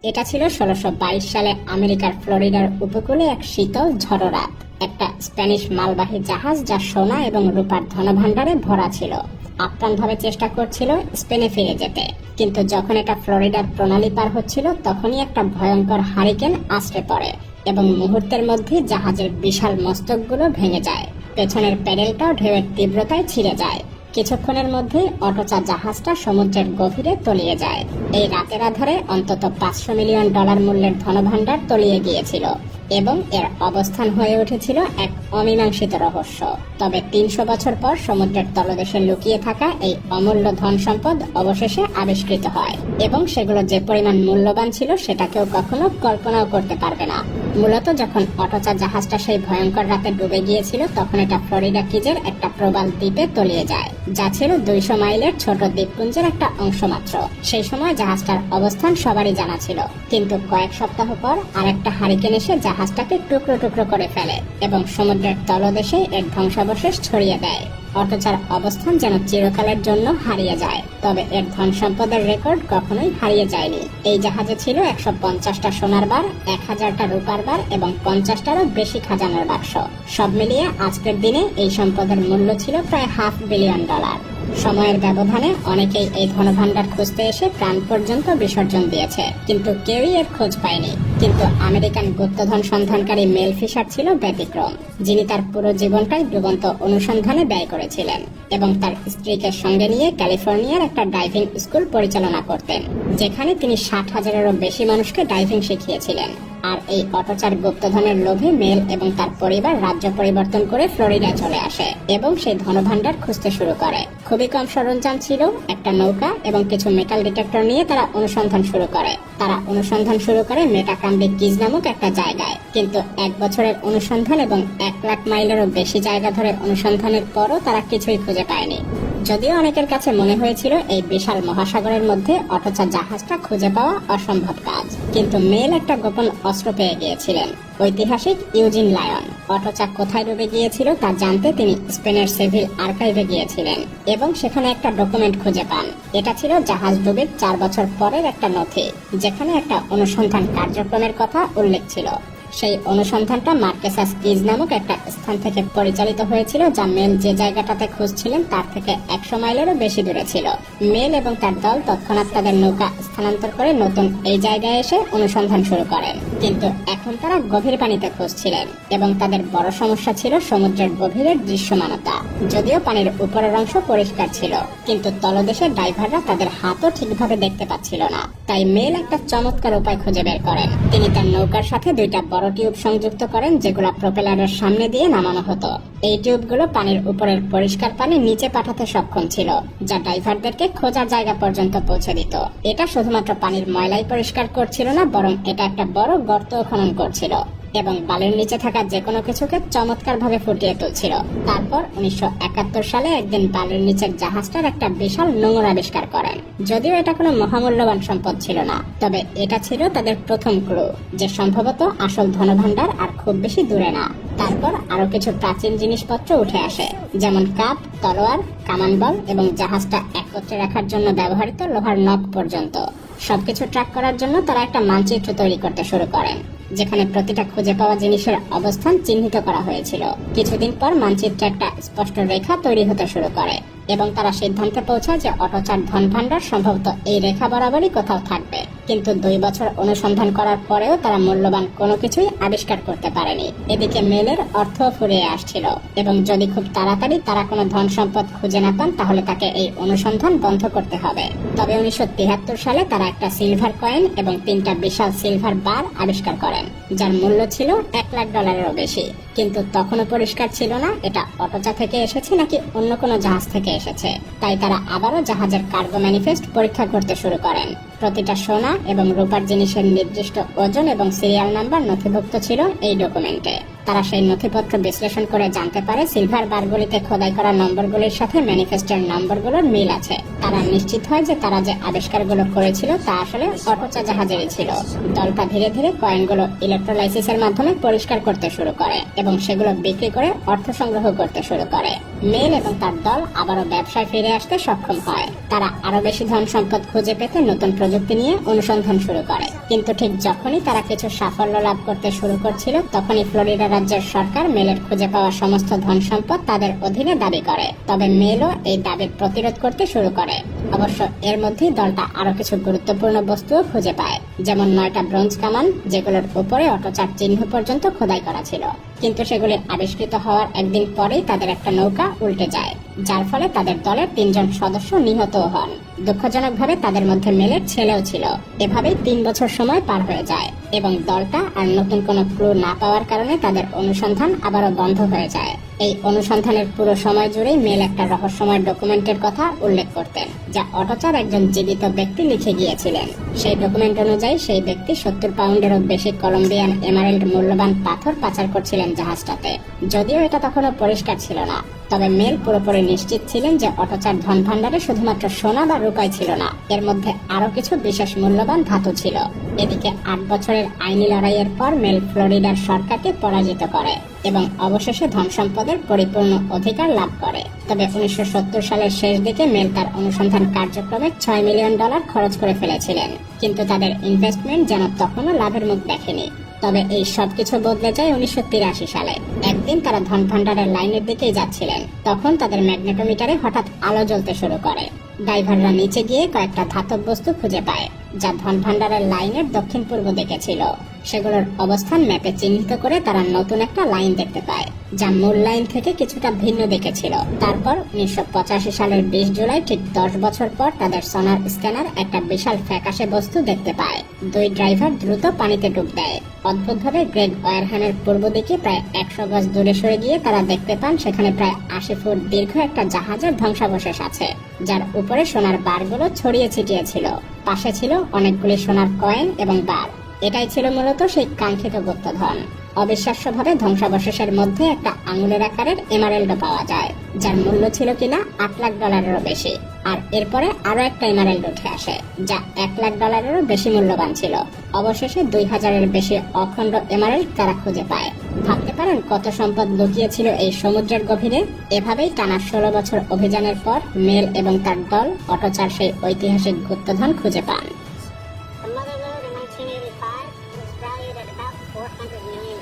এটা ছিল ১৬২২ সালে আমেরিকার ফ্লোরিডার উপকূলে এক শীতল ঝড়ো রাত। একটা স্প্যানিশ মালবাহী জাহাজ যা সোনা এবং রূপার ধনভাণ্ডারে ভরা ছিল আপ্রাণভাবে চেষ্টা করছিল স্পেনে ফিরে যেতে, কিন্তু যখন এটা ফ্লোরিডার প্রণালী পার হচ্ছিল তখনই একটা ভয়ঙ্কর হারিকেন আছড়ে পড়ে এবং মুহূর্তের মধ্যে জাহাজের বিশাল মস্তকগুলো ভেঙে যায়। পেছনের প্যাডেলটাও ঢেউয়ের তীব্রতায় ছিঁড়ে যায়। কিছুক্ষণের মধ্যে অটোচা জাহাজটা সমুদ্রের গভীরে তলিয়ে যায়। এই রাতের আধারে অন্তত $500 মিলিয়ন মূল্যের ধনভাণ্ডার তলিয়ে গিয়েছিল এবং এর অবস্থান হয়ে উঠেছিল এক অমীমাংসিত রহস্য। তবে ৩০০ বছর পর সমুদ্রের তলদেশে লুকিয়ে থাকা এই অমূল্য ধন সম্পদ অবশেষে আবিষ্কৃত হয় এবং সেগুলো যে পরিমাণ মূল্যবান ছিল সেটা কেউ কখনো কল্পনাও করতে পারবে না। মূলত যখন অটোচা জাহাজটা সেই ভয়ঙ্কর রাতে ডুবে গিয়েছিল তখন এটা ফ্লোরিডা কিজের একটা প্রবাল দ্বীপে তলিয়ে যায়, যা ছিল ২০০ মাইলের ছোট দ্বীপপুঞ্জের একটা অংশ মাত্র। সেই সময় জাহাজটার অবস্থান সবারই জানা ছিল, কিন্তু কয়েক সপ্তাহ পর আরেকটা হারিকেন এসে জাহাজটাকে টুকরো টুকরো করে ফেলে এবং সমুদ্রের তলদেশে এর ধ্বংসাবশেষ ছড়িয়ে দেয়। অটোচার অবস্থান যেন চিরকালের জন্য হারিয়ে যায়, তবে এর ধন সম্পদের রেকর্ড কখনোই হারিয়ে যায়নি। এই জাহাজে ছিল ১৫০টা সোনার বার, ১০০০টা রূপার বার এবং ৫০টারও বেশি খাজানার বাক্স। সব মিলিয়ে আজকের দিনে এই সম্পদের মূল্য ছিল প্রায় $500 বিলিয়ন। সময়ের ব্যবধানে অনেকেই এই ধনভাণ্ডার খুঁজতে এসে প্রাণ পর্যন্ত বিসর্জন দিয়েছে, কিন্তু কেউই এর খোঁজ পায়নি। কিন্তু আমেরিকান গুপ্তধন সন্ধানকারী মেল ফিশার ছিল ব্যতিক্রম, যিনি তার পুরো জীবনটাই ডুবন্ত অনুসন্ধানে ব্যয় করেছিলেন এবং তার স্ত্রীকে সঙ্গে নিয়ে ক্যালিফোর্নিয়ার একটা ডাইভিং স্কুল পরিচালনা করতেন, যেখানে তিনি ৬০,০০০-এরও বেশি মানুষকে ডাইভিং শিখিয়েছিলেন। আর এই অটোচার গুপ্তধনের লোভে মেল এবং তার পরিবার রাজ্য পরিবর্তন করে ফ্লোরিডায় চলে আসে এবং সেই ধনভাণ্ডার খুঁজতে শুরু করে। খুবই কম সরঞ্জাম ছিল, একটা নৌকা এবং কিছু মেটাল ডিটেক্টর নিয়ে তারা অনুসন্ধান শুরু করে মেটাকাম্বিক কিজ নামক একটা জায়গায়। কিন্তু ১ বছরের অনুসন্ধান এবং ১,০০,০০০ মাইলেরও বেশি জায়গা ধরে অনুসন্ধানের পরও তারা কিছুই খুঁজে পায়নি। যদিও অনেকের কাছে মনে হয়েছিল এই বিশাল মহাসাগরের মধ্যে অটোচা জাহাজটা খুঁজে পাওয়া অসম্ভব কাজ, কিন্তু মেল একটা গোপন অস্ত্র পেয়ে গিয়েছিলেন। ঐতিহাসিক ইউজিন লায়ন অটোচা কোথায় ডুবে গিয়েছিল তা জানতে তিনি স্পেনের সিভিল আর্কাইভে গিয়েছিলেন এবং সেখানে একটা ডকুমেন্ট খুঁজে পান। এটা ছিল জাহাজ ডুবির ৪ বছর পরের একটা নথি, যেখানে একটা অনুসন্ধান কার্যক্রমের কথা উল্লেখ ছিল। সেই অনুসন্ধানটা মার্কেসাস কিজ নামক একটা স্থান থেকে পরিচালিত হয়েছিল, যা মেল যে জায়গাটাতে খুঁজছিলেন তার থেকে ১০০ মাইলেরও বেশি দূরে ছিল। মেল এবং তার দল তৎক্ষণাৎ তাদের নৌকা স্থানান্তর করে নতুন এই জায়গায় এসে অনুসন্ধান শুরু করেন, কিন্তু এখন তারা গভীর পানিতে খুঁজছিলেন এবং তাদের বড় সমস্যা ছিল সমুদ্রের গভীরের দৃশ্যমানতা। যদিও পানির উপরের অংশ পরিষ্কার ছিল, কিন্তু তলদেশের ড্রাইভাররা তাদের হাতও ঠিকভাবে দেখতে পাচ্ছিল না। তাই মেল একটা চমৎকার উপায় খুঁজে বের করেন। তিনি তার নৌকার সাথে ২টা বড় টিউব সংযুক্ত করেন, যেগুলো প্রপেলারের সামনে দিয়ে নামানো হতো। এই টিউবগুলো পানির উপরের পরিষ্কার পানি নিচে পাঠাতে সক্ষম ছিল, যা ড্রাইভারদেরকে খোঁজার জায়গা পর্যন্ত পৌঁছে দিত। এটা শুধুমাত্র পানির ময়লাই পরিষ্কার করছিল না, বরং এটা একটা বড় গর্ত খনন করছিল এবং বালির নিচে থাকা যে কোনো কিছুকে চমৎকার ভাবে ফুটিয়ে তুলছিল। তারপর ১৯৭১ সালে একদিন বালির নিচের জাহাজটার একটা বিশাল নোঙর আবিষ্কার করেন। যদিও এটা কোনো মহামূল্যবান সম্পদ ছিল না, তবে এটা ছিল তাদের প্রথম ক্লু যে সম্ভবত আসল ধনভাণ্ডার আর খুব বেশি দূরে না। তারপর আরো কিছু প্রাচীন জিনিসপত্র উঠে আসে, যেমন কাপ, তলোয়ার, কামান বল এবং জাহাজটা একত্রে রাখার জন্য ব্যবহৃত লোহার নব পর্যন্ত। সবকিছু ট্র্যাক করার জন্য তারা একটা মানচিত্র তৈরি করতে শুরু করেন, যেখানে প্রতিটা খুঁজে পাওয়া জিনিসের অবস্থান চিহ্নিত করা হয়েছিল। কিছুদিন পর মানচিত্রে একটা স্পষ্ট রেখা তৈরি হতে শুরু করে এবং তারা সিদ্ধান্তে পৌঁছায় যে অটোচার ধনভাণ্ডার সম্ভবত এই রেখা বরাবরই কোথাও থাকবে। কিন্তু ২ বছর অনুসন্ধান করার পরেও তারা মূল্যবান কোনো কিছুই আবিষ্কার করতে পারেনি। এদিকে মেলের অর্থ ফুরিয়ে আসছিল এবং যদি খুব তাড়াতাড়ি তারা কোনো ধন সম্পদ খুঁজে না পান তাহলে তাকে এই অনুসন্ধান বন্ধ করতে হবে। তবে ১৯৭৩ সালে তারা একটা সিলভার কয়েন এবং ৩টা বিশাল সিলভার বার আবিষ্কার করেন, যার মূল্য ছিল $১,০০,০০০-এরও বেশি। কিন্তু তখনও পরিষ্কার ছিল না এটা অটোচা থেকে এসেছে নাকি অন্য কোনো জাহাজ থেকে এসেছে। তাই তারা আবারও জাহাজের কার্গো ম্যানিফেস্ট পরীক্ষা করতে শুরু করেন। প্রতিটা সোনা এবং রূপার জিনিসের নির্দিষ্ট ওজন এবং সিরিয়াল নাম্বার নথিভুক্ত ছিল এই ডকুমেন্টে। তারা সেই নথিপত্র বিশ্লেষণ করে জানতে পারে সিলভার বারগুলিতে খোদাই করা নম্বরগুলির সাথে ম্যানিফেস্টের নম্বরগুলোর মিল আছে। তারা নিশ্চিত হয় যে তারা যে আবিষ্কারগুলো করেছিল তা আসলে অটোচা জাহাজেরই ছিল। দলটা ধীরে ধীরে কয়েনগুলো ইলেকট্রোলাইসিসের মাধ্যমে পরিষ্কার করতে শুরু করে এবং সেগুলো বিক্রি করে অর্থ সংগ্রহ করতে শুরু করে। মেল এবং তার দল আবারও ব্যবসায় ফিরে আসতে সক্ষম হয়। তারা আরো বেশি ধন সম্পদ খুঁজে পেতে নতুন প্রযুক্তি নিয়ে অনুসন্ধান শুরু করে। কিন্তু ঠিক যখনই তারা কিছু সাফল্য লাভ করতে শুরু করছিল, তখনই ফ্লোরিডা রাজ্যের সরকার মেলের খুঁজে পাওয়া সমস্ত ধন সম্পদ তাদের অধীনে দাবি করে। তবে মেলও এই দাবির প্রতিরোধ করতে শুরু করে। অবশ্য এর মধ্যেই দলটা আরো কিছু গুরুত্বপূর্ণ বস্তুও খুঁজে পায়, যেমন 9টা ব্রোঞ্জ কামান, যেগুলোর উপরে অটোচার চিহ্ন পর্যন্ত খোদাই করা ছিল। কিন্তু সেগুলি আবিষ্কৃত হওয়ার একদিন পরেই তাদের একটা নৌকা উল্টে যায়, যার ফলে তাদের দলের 3 জন সদস্য নিহত হন। দুঃখজনকভাবে তাদের মধ্যে মেলের ছেলেও ছিল। এভাবেই 3 বছর সময় পার হয়ে যায় এবং দলটা আর নতুন কোনো ক্লু না পাওয়ার কারণে তাদের অনুসন্ধান আবারও বন্ধ হয়ে যায়। এই অনুসন্ধানের পুরো সময় জুড়েই মেল একটা রহস্যময় ডকুমেন্টের কথা উল্লেখ করতেন, যা অটোচার একজন জীবিত ব্যক্তি লিখে গিয়েছিলেন। সেই ডকুমেন্ট অনুযায়ী সেই ব্যক্তি 70 পাউন্ডেরও বেশি কলম্বিয়ান এমারেল্ড মূল্যবান পাথর পাচার করছিলেন জাহাজটাতে। যদিও এটা তখনও পরিষ্কার ছিল না, তবে মেল পুরোপুরি নিশ্চিত ছিলেন যে অটোচার ধন ভাণ্ডারে শুধুমাত্র সোনা বা রূপাই ছিল না, এর মধ্যে আরো কিছু বিশেষ মূল্যবান ধাতু ছিল। এদিকে 8 বছরের আইনি লড়াইয়ের পর মেল ফ্লোরিডার সরকারকে পরাজিত করে এবং অবশেষে ধন সম্পদের পরিপূর্ণ অধিকার লাভ করে। তবে 1970 সালের শেষ দিকে মেল তার অনুসন্ধান কার্যক্রমে $6 মিলিয়ন খরচ করে ফেলেছিলেন, কিন্তু তাদের ইনভেস্টমেন্ট যেন তখনও লাভের মুখ দেখেনি। তবে এই সবকিছু বদলে যায় 1983 সালে। একদিন তারা ধন ভাণ্ডারের লাইনের দিকেই যাচ্ছিলেন, তখন তাদের ম্যাগনেটোমিটারে হঠাৎ আলো জ্বলতে শুরু করে। ড্রাইভাররা নিচে গিয়ে কয়েকটা ধাতব বস্তু খুঁজে পায়, যা ধন ভাণ্ডারের লাইনের দক্ষিণ পূর্ব দিকে ছিল। সেগুলোর অবস্থান ম্যাপে চিহ্নিত করে তারা নতুন একটা লাইন দেখতে পায়, যা মূল লাইন থেকে কিছুটা ভিন্ন দিকে ছিল। তারপর 1985 সালের 20 জুলাই, ঠিক 10 বছর পর, তাদের সোনার স্ক্যানার একটা বিশাল ফ্যাকাশে বস্তু দেখতে পায়। 2 ড্রাইভার দ্রুত পানিতে ডুব দেয়। অদ্ভুতভাবে গ্রেগ ওয়ারহ্যামের পূর্ব দিকে প্রায় 100 গজ দূরে সরে গিয়ে তারা দেখতে পান সেখানে প্রায় 80 ফুট দীর্ঘ একটা জাহাজের ধ্বংসাবশেষ আছে, যার উপরে সোনার বারগুলো ছড়িয়ে ছিটিয়ে ছিল। পাশে ছিল অনেকগুলি সোনার কয়েন এবং বার। এটাই ছিল মূলত সেই কাঙ্ক্ষিত গুপ্তধন। অবিশ্বাস্যভাবে ধ্বংসাবশেষের মধ্যে একটা আঙুলের আকারের এমারেল্ড পাওয়া যায়, যার মূল্য ছিল কিনা $8 লাখেরও বেশি। আর এরপরে আরো একটা এমারেল্ড উঠে আসে, যা $1 লাখেরও বেশি মূল্যবান ছিল। অবশেষে 2000-এর বেশি অখণ্ড এমারেল্ড তারা খুঁজে পায়। ভাবতে পারেন কত সম্পদ লুকিয়ে ছিল এই সমুদ্রের গভীরে। এভাবেই টানা 16 বছর অভিযানের পর মেল এবং তার দল অটোচার সেই ঐতিহাসিক গুপ্তধন খুঁজে পান। The mother lode in 1985 was valued at about $400 million.